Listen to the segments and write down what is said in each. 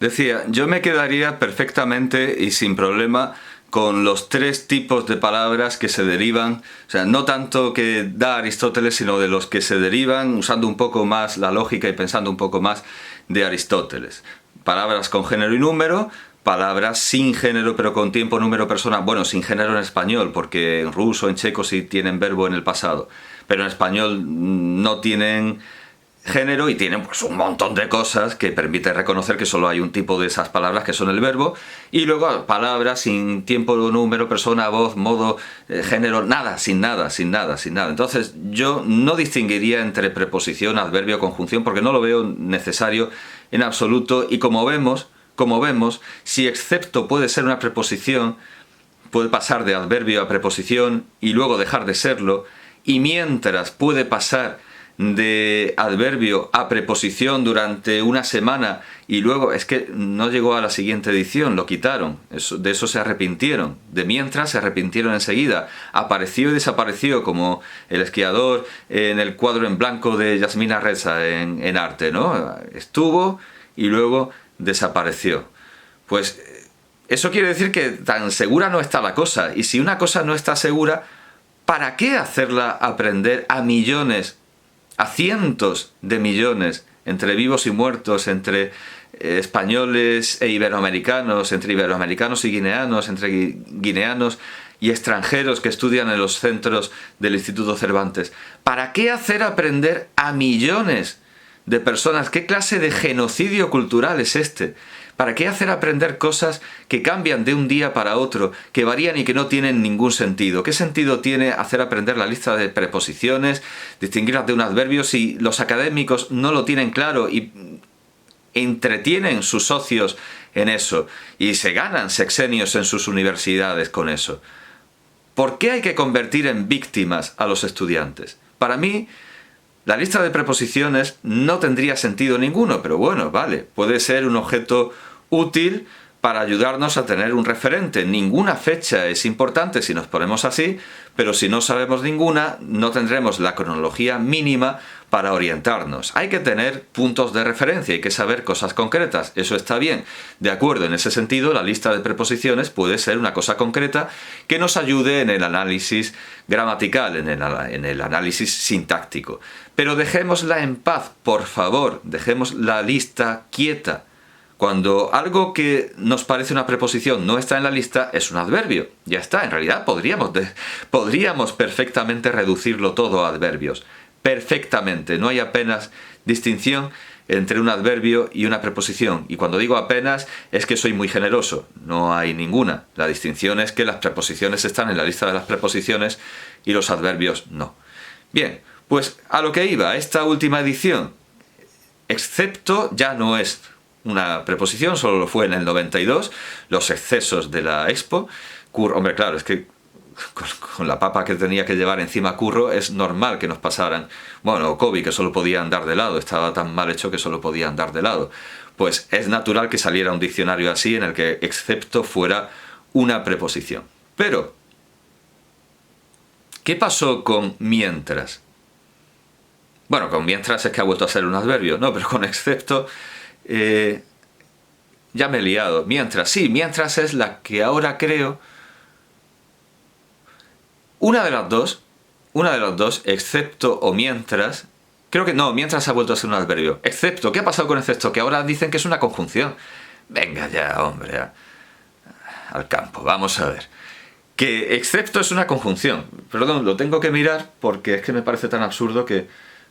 Decía, yo me quedaría perfectamente y sin problema con los tres tipos de palabras que se derivan, o sea, no tanto que da Aristóteles, sino de los que se derivan usando un poco más la lógica y pensando un poco más de Aristóteles. Palabras con género y número, palabras sin género pero con tiempo, número, persona. Bueno, sin género en español, porque en ruso, en checo sí tienen verbo en el pasado, pero en español no tienen género y tienen pues un montón de cosas que permiten reconocer que solo hay un tipo de esas palabras que son el verbo, y luego palabras sin tiempo, número, persona, voz, modo, género, nada, sin nada, sin nada, sin nada. Entonces yo no distinguiría entre preposición, adverbio, conjunción, porque no lo veo necesario en absoluto, y como vemos, si excepto puede ser una preposición, puede pasar de adverbio a preposición y luego dejar de serlo, y mientras puede pasar de adverbio a preposición durante una semana y luego es que no llegó a la siguiente edición, lo quitaron, de eso se arrepintieron, de mientras se arrepintieron enseguida, apareció y desapareció como el esquiador en el cuadro en blanco de Yasmina Reza en arte, ¿no? Estuvo y luego desapareció. Pues eso quiere decir que tan segura no está la cosa, y si una cosa no está segura, ¿para qué hacerla aprender a millones, a cientos de millones, entre vivos y muertos, entre españoles e iberoamericanos, entre iberoamericanos y guineanos, entre guineanos y extranjeros que estudian en los centros del Instituto Cervantes? ¿Para qué hacer aprender a millones de personas? ¿Qué clase de genocidio cultural es este? ¿Para qué hacer aprender cosas que cambian de un día para otro, que varían y que no tienen ningún sentido? ¿Qué sentido tiene hacer aprender la lista de preposiciones, distinguirlas de un adverbio, si los académicos no lo tienen claro y entretienen sus socios en eso y se ganan sexenios en sus universidades con eso? ¿Por qué hay que convertir en víctimas a los estudiantes? Para mí, la lista de preposiciones no tendría sentido ninguno, pero bueno, vale, puede ser un objeto útil para ayudarnos a tener un referente. Ninguna fecha es importante si nos ponemos así, pero si no sabemos ninguna, no tendremos la cronología mínima para orientarnos. Hay que tener puntos de referencia, hay que saber cosas concretas, eso está bien. De acuerdo, en ese sentido, la lista de preposiciones puede ser una cosa concreta que nos ayude en el análisis gramatical, en el análisis sintáctico. Pero dejémosla en paz, por favor, dejemos la lista quieta. Cuando algo que nos parece una preposición no está en la lista, es un adverbio. Ya está, en realidad podríamos perfectamente reducirlo todo a adverbios. Perfectamente, no hay apenas distinción entre un adverbio y una preposición. Y cuando digo apenas, es que soy muy generoso. No hay ninguna. La distinción es que las preposiciones están en la lista de las preposiciones y los adverbios no. Bien, pues a lo que iba, esta última edición, excepto ya no es una preposición, solo lo fue en el 92, los excesos de la Expo. Hombre, claro, es que con la papa que tenía que llevar encima Curro es normal que nos pasaran. Bueno, o Kobe, que solo podía andar de lado, estaba tan mal hecho que solo podía andar de lado. Pues es natural que saliera un diccionario así en el que excepto fuera una preposición. Pero, ¿qué pasó con mientras? Bueno, con mientras es que ha vuelto a ser un adverbio, no, pero con excepto ya me he liado. Mientras, sí, mientras es la que ahora creo. Una de las dos, excepto o mientras, creo que no, mientras ha vuelto a ser un adverbio. Excepto, ¿qué ha pasado con excepto? Que ahora dicen que es una conjunción. Venga ya, hombre, al campo, vamos a ver. Que excepto es una conjunción. Perdón, lo tengo que mirar porque es que me parece tan absurdo que...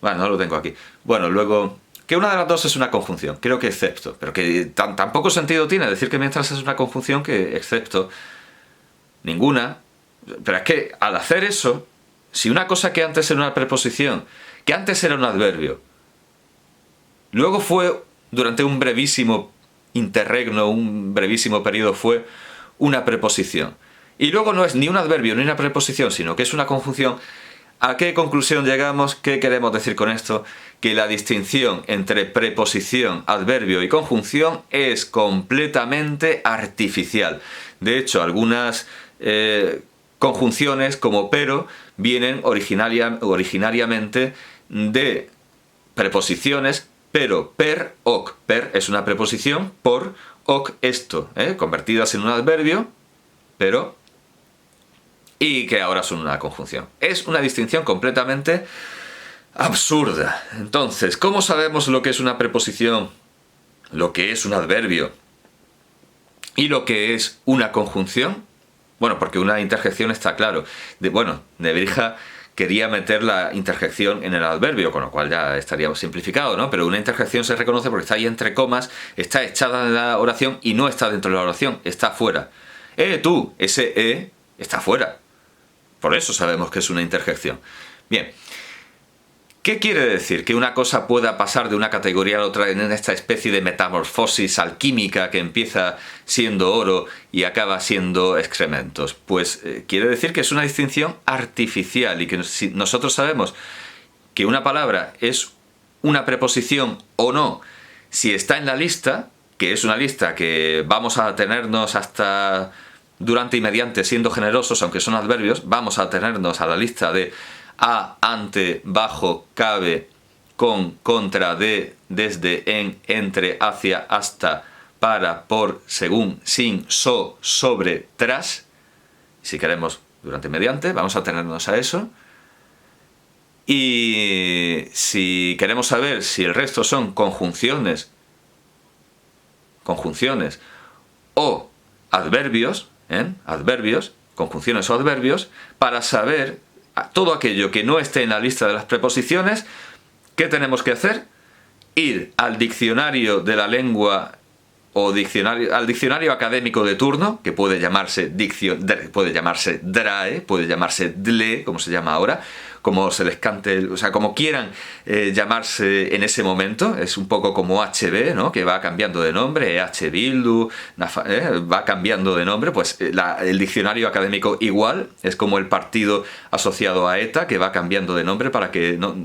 Bueno, no lo tengo aquí. Bueno, luego... Que una de las dos es una conjunción, creo que excepto. Pero que tan poco sentido tiene decir que mientras es una conjunción que excepto. Ninguna. Pero es que al hacer eso, si una cosa que antes era una preposición, que antes era un adverbio, luego fue, durante un brevísimo interregno, un brevísimo periodo, fue una preposición, y luego no es ni un adverbio ni una preposición, sino que es una conjunción, ¿a qué conclusión llegamos? ¿Qué queremos decir con esto? Que la distinción entre preposición, adverbio y conjunción es completamente artificial. De hecho, algunas conjunciones como pero vienen originariamente de preposiciones Pero per, hoc. Per es una preposición, por, hoc, esto, convertidas en un adverbio, pero, y que ahora son una conjunción. Es una distinción completamente absurda. Entonces, ¿cómo sabemos lo que es una preposición, lo que es un adverbio y lo que es una conjunción? Bueno, porque una interjección está claro. Nebrija quería meter la interjección en el adverbio, con lo cual ya estaríamos simplificado, ¿no? Pero una interjección se reconoce porque está ahí entre comas, está echada de la oración y no está dentro de la oración, está fuera. Tú, ese está fuera. Por eso sabemos que es una interjección. Bien. ¿Qué quiere decir? Que una cosa pueda pasar de una categoría a la otra en esta especie de metamorfosis alquímica que empieza siendo oro y acaba siendo excrementos. Pues quiere decir que es una distinción artificial y que si nosotros sabemos que una palabra es una preposición o no, si está en la lista, que es una lista que vamos a tenernos hasta durante y mediante siendo generosos, aunque son adverbios, vamos a tenernos a la lista de a, ante, bajo, cabe, con, contra, de, desde, en, entre, hacia, hasta, para, por, según, sin, sobre, tras. Si queremos durante y mediante, vamos a tenernos a eso. Y si queremos saber si el resto son conjunciones o adverbios, conjunciones o adverbios, para saber todo aquello que no esté en la lista de las preposiciones, ¿qué tenemos que hacer? Ir al diccionario de la lengua o al diccionario académico de turno, que puede llamarse DRAE, puede llamarse DLE, como se llama ahora, como se les cante, o sea, como quieran llamarse en ese momento. Es un poco como HB, ¿no? Que va cambiando de nombre, EH Bildu, va cambiando de nombre. Pues el diccionario académico igual, es como el partido asociado a ETA, que va cambiando de nombre para que no...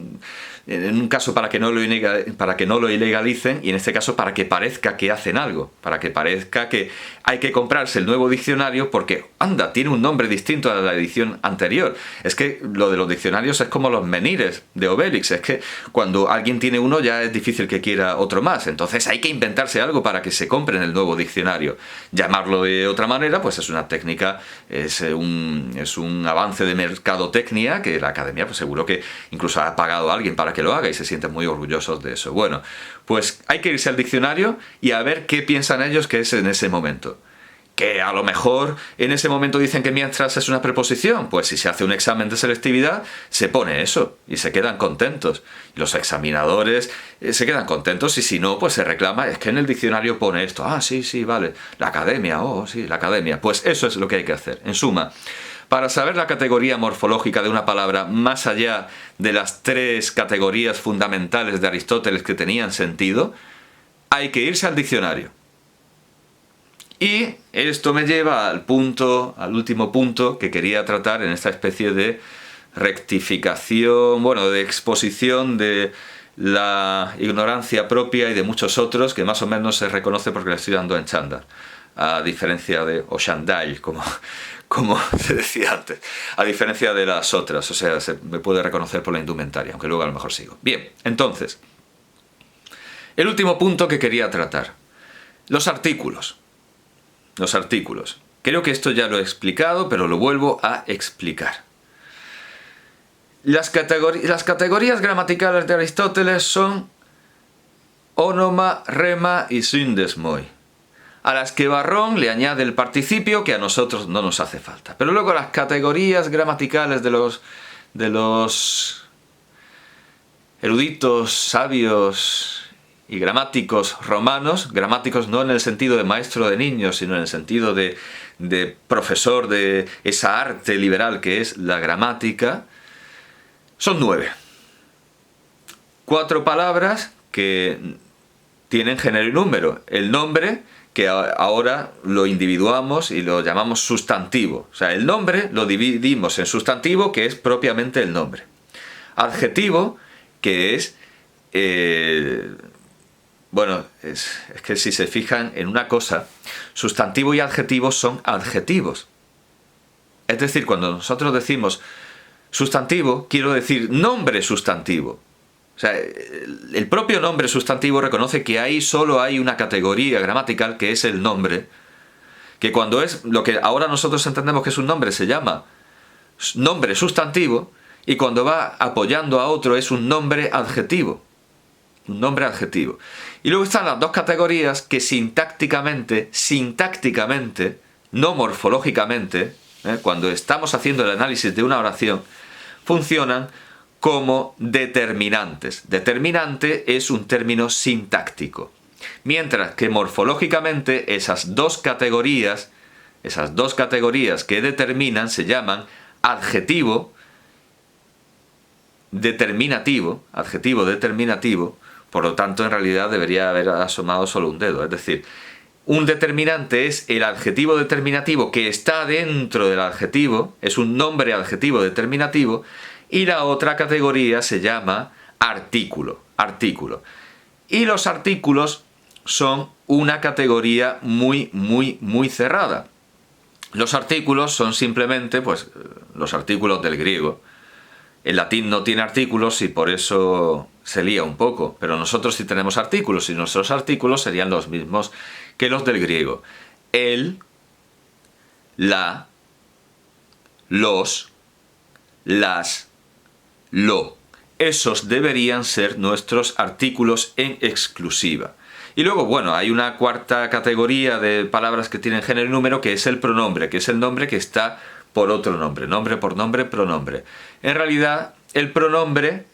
En un caso para que no lo ilegalicen y en este caso para que parezca que hacen algo, para que parezca que hay que comprarse el nuevo diccionario porque, anda, tiene un nombre distinto a la edición anterior. Es que lo de los diccionarios es como los menires de Obélix, es que cuando alguien tiene uno ya es difícil que quiera otro más, entonces hay que inventarse algo para que se compren el nuevo diccionario. Llamarlo de otra manera, pues es una técnica, es un avance de mercadotecnia que la academia pues seguro que incluso ha pagado a alguien para que lo haga y se sienten muy orgullosos de eso. Bueno, pues hay que irse al diccionario y a ver qué piensan ellos que es en ese momento. Que a lo mejor en ese momento dicen que mientras es una preposición, pues si se hace un examen de selectividad se pone eso y se quedan contentos. Los examinadores se quedan contentos y si no, pues se reclama, es que en el diccionario pone esto. Ah, sí, vale, la academia, sí, la academia. Pues eso es lo que hay que hacer. En suma, para saber la categoría morfológica de una palabra más allá de las 3 categorías fundamentales de Aristóteles que tenían sentido, hay que irse al diccionario. Y esto me lleva al último punto que quería tratar en esta especie de rectificación, de exposición de la ignorancia propia y de muchos otros que más o menos se reconoce porque le estoy dando en chándal, a diferencia de, o chandal, como se decía antes, a diferencia de las otras, o sea, se me puede reconocer por la indumentaria, aunque luego a lo mejor sigo. Bien, entonces, el último punto que quería tratar, los artículos. Creo que esto ya lo he explicado, pero lo vuelvo a explicar. Las categorías gramaticales de Aristóteles son ónoma, rema y syndesmoi, a las que Varrón le añade el participio que a nosotros no nos hace falta. Pero luego las categorías gramaticales de los eruditos, sabios y gramáticos romanos, gramáticos no en el sentido de maestro de niños, sino en el sentido de profesor de esa arte liberal que es la gramática, son 9. 4 palabras que tienen género y número. El nombre, que ahora lo individuamos y lo llamamos sustantivo. O sea, el nombre lo dividimos en sustantivo, que es propiamente el nombre. Adjetivo, que es... es que si se fijan en una cosa, sustantivo y adjetivo son adjetivos. Es decir, cuando nosotros decimos sustantivo, quiero decir nombre sustantivo. O sea, el propio nombre sustantivo reconoce que solo hay una categoría gramatical que es el nombre, que cuando es lo que ahora nosotros entendemos que es un nombre se llama nombre sustantivo, y cuando va apoyando a otro es un nombre adjetivo. Un nombre adjetivo. Y luego están las dos categorías que sintácticamente, no morfológicamente, cuando estamos haciendo el análisis de una oración, funcionan como determinantes. Determinante es un término sintáctico. Mientras que morfológicamente esas dos categorías que determinan se llaman adjetivo determinativo, por lo tanto en realidad debería haber asomado solo un dedo, es decir, un determinante es el adjetivo determinativo que está dentro del adjetivo, es un nombre adjetivo determinativo, y la otra categoría se llama artículo. Y los artículos son una categoría muy cerrada. Los artículos son simplemente pues, los artículos del griego. El latín no tiene artículos y por eso se lía un poco, pero nosotros sí tenemos artículos y nuestros artículos serían los mismos que los del griego. El, la, los, las, lo. Esos deberían ser nuestros artículos en exclusiva. Y luego, bueno, hay una cuarta categoría de palabras que tienen género y número, que es el pronombre, que es el nombre que está por otro nombre, nombre por nombre, pronombre. En realidad, el pronombre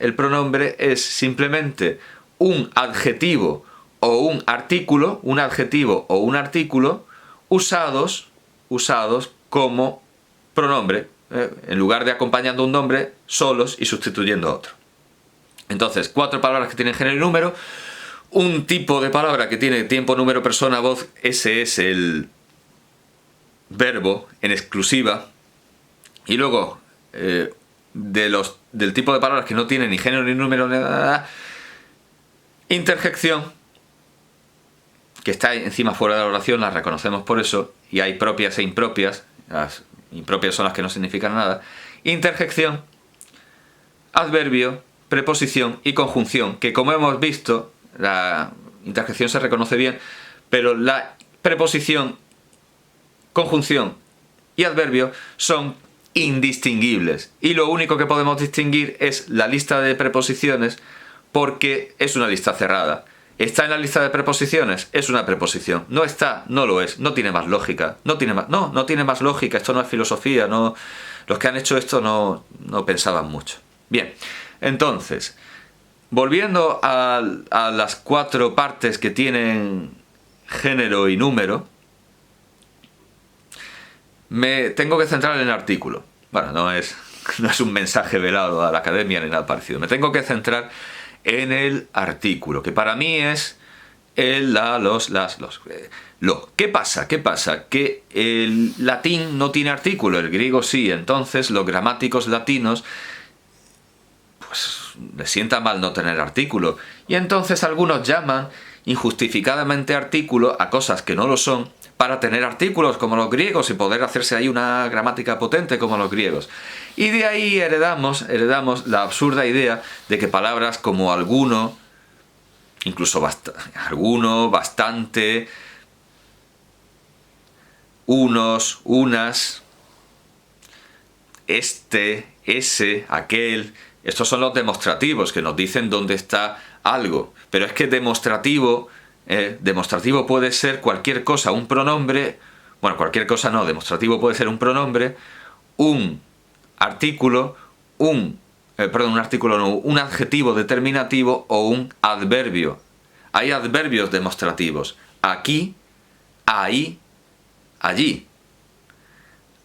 es simplemente un adjetivo o un artículo, usados como pronombre, en lugar de acompañando un nombre, solos y sustituyendo a otro. Entonces, 4 palabras que tienen género y número, un tipo de palabra que tiene tiempo, número, persona, voz, ese es el verbo en exclusiva, y luego del tipo de palabras que no tienen ni género ni número, interjección, que está encima fuera de la oración, la reconocemos por eso, y hay propias e impropias, las impropias son las que no significan nada, interjección, adverbio, preposición y conjunción, que como hemos visto, la interjección se reconoce bien, pero la preposición, conjunción y adverbio son indistinguibles, y lo único que podemos distinguir es la lista de preposiciones, porque es una lista cerrada. ¿Está en la lista de preposiciones? Es una preposición. No está, no lo es. No tiene más lógica. No tiene más lógica. Esto no es filosofía. No, los que han hecho esto no pensaban mucho. Bien, entonces, volviendo a las 4 partes que tienen género y número, me tengo que centrar en el artículo. Bueno, no es un mensaje velado a la academia ni nada parecido. Me tengo que centrar en el artículo, que para mí es el, la, los, las, los. Lo. ¿Qué pasa? Que el latín no tiene artículo, el griego sí. Entonces los gramáticos latinos pues les sienta mal no tener artículo. Y entonces algunos llaman injustificadamente artículo a cosas que no lo son, para tener artículos como los griegos y poder hacerse ahí una gramática potente como los griegos. Y de ahí heredamos la absurda idea de que palabras como alguno, incluso alguno, bastante, unos, unas, este, ese, aquel, estos son los demostrativos que nos dicen dónde está algo. Pero es que demostrativo puede ser cualquier cosa, un pronombre, bueno, cualquier cosa no, demostrativo puede ser un pronombre, un artículo, un adjetivo determinativo o un adverbio. Hay adverbios demostrativos, aquí, ahí, allí.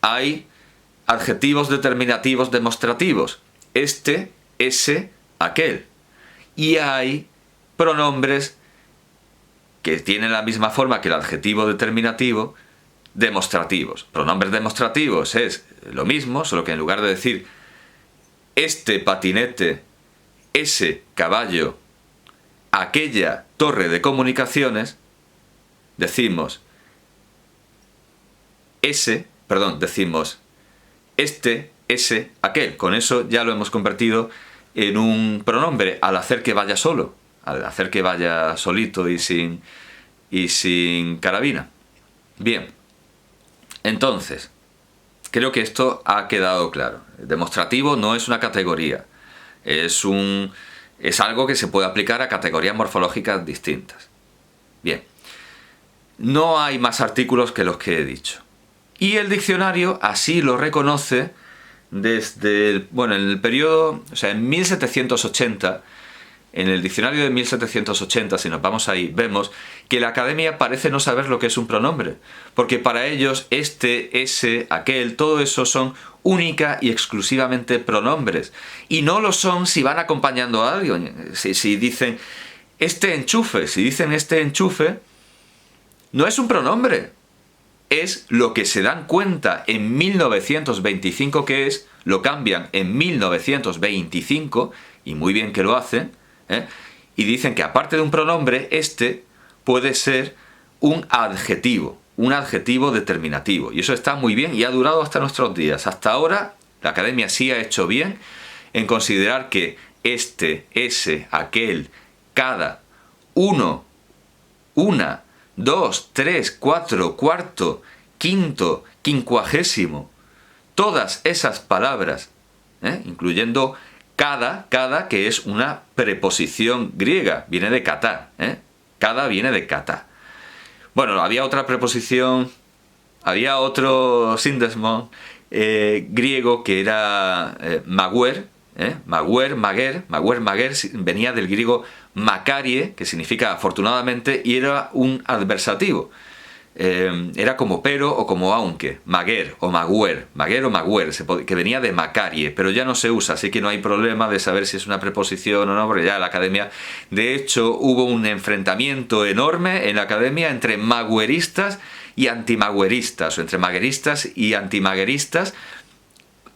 Hay adjetivos determinativos demostrativos, este, ese, aquel. Y hay pronombres que tienen la misma forma que el adjetivo determinativo, demostrativos. Pronombres demostrativos es lo mismo, solo que en lugar de decir este patinete, ese caballo, aquella torre de comunicaciones, decimos este, ese, aquel. Con eso ya lo hemos convertido en un pronombre al hacer que vaya solo, al hacer que vaya solito y sin carabina. Bien, entonces, creo que esto ha quedado claro. Demostrativo no es una categoría, es algo que se puede aplicar a categorías morfológicas distintas. Bien, no hay más artículos que los que he dicho. Y el diccionario así lo reconoce desde, en el periodo, o sea, en 1780, en el diccionario de 1780, si nos vamos ahí, vemos que la Academia parece no saber lo que es un pronombre, porque para ellos este, ese, aquel, todo eso son única y exclusivamente pronombres. Y no lo son si van acompañando a alguien. Si dicen este enchufe, no es un pronombre. Es lo que se dan cuenta en 1925 que es, lo cambian en 1925, y muy bien que lo hacen, y dicen que aparte de un pronombre, este puede ser un adjetivo determinativo. Y eso está muy bien y ha durado hasta nuestros días. Hasta ahora, la Academia sí ha hecho bien en considerar que este, ese, aquel, cada, uno, una, 2, 3, 4, cuarto, quinto, quincuagésimo, todas esas palabras, incluyendo cada, que es una preposición griega, viene de kata, cada viene de kata. Bueno, había otra preposición, había otro síndesmon griego que era maguer, maguer, maguer, venía del griego makarie, que significa afortunadamente, y era un adversativo. Era como pero o como aunque, maguer o maguer, que venía de macarie, pero ya no se usa, así que no hay problema de saber si es una preposición o no, porque ya la Academia, de hecho, hubo un enfrentamiento enorme en la Academia entre magueristas y antimagueristas, o entre magueristas y antimagueristas,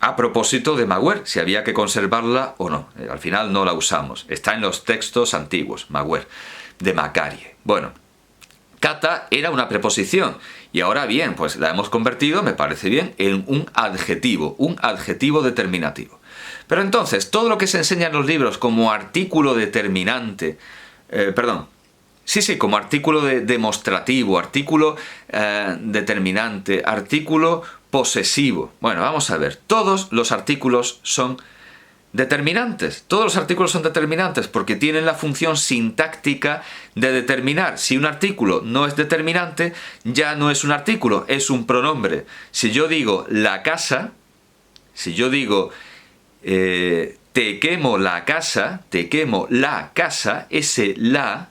a propósito de maguer, si había que conservarla o no. Al final no la usamos. Está en los textos antiguos, maguer, de macarie. Bueno, kata era una preposición. Y ahora bien, pues la hemos convertido, me parece bien, en un adjetivo determinativo. Pero entonces, todo lo que se enseña en los libros como artículo determinante, como artículo demostrativo, artículo determinante, artículo posesivo. Bueno, vamos a ver, todos los artículos son determinantes. Todos los artículos son determinantes porque tienen la función sintáctica de determinar. Si un artículo no es determinante, ya no es un artículo, es un pronombre. Si yo digo la casa, si yo digo te quemo la casa, ese la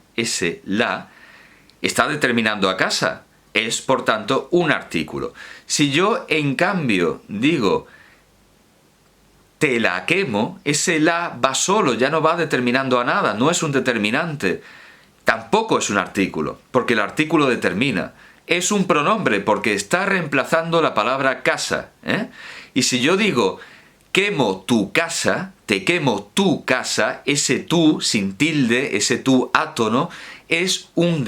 está determinando a casa. Es, por tanto, un artículo. Si yo, en cambio, digo te la quemo, ese la va solo, ya no va determinando a nada, no es un determinante. Tampoco es un artículo, porque el artículo determina. Es un pronombre, porque está reemplazando la palabra casa. Y si yo digo quemo tu casa, te quemo tu casa, ese tú sin tilde, ese tú átono, es un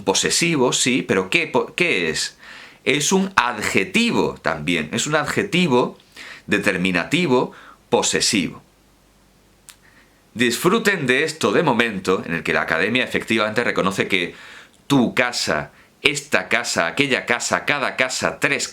posesivo, sí, pero ¿qué es? Es un adjetivo también, es un adjetivo determinativo posesivo. Disfruten de esto de momento, en el que la Academia efectivamente reconoce que tu casa, esta casa, aquella casa, cada casa, tres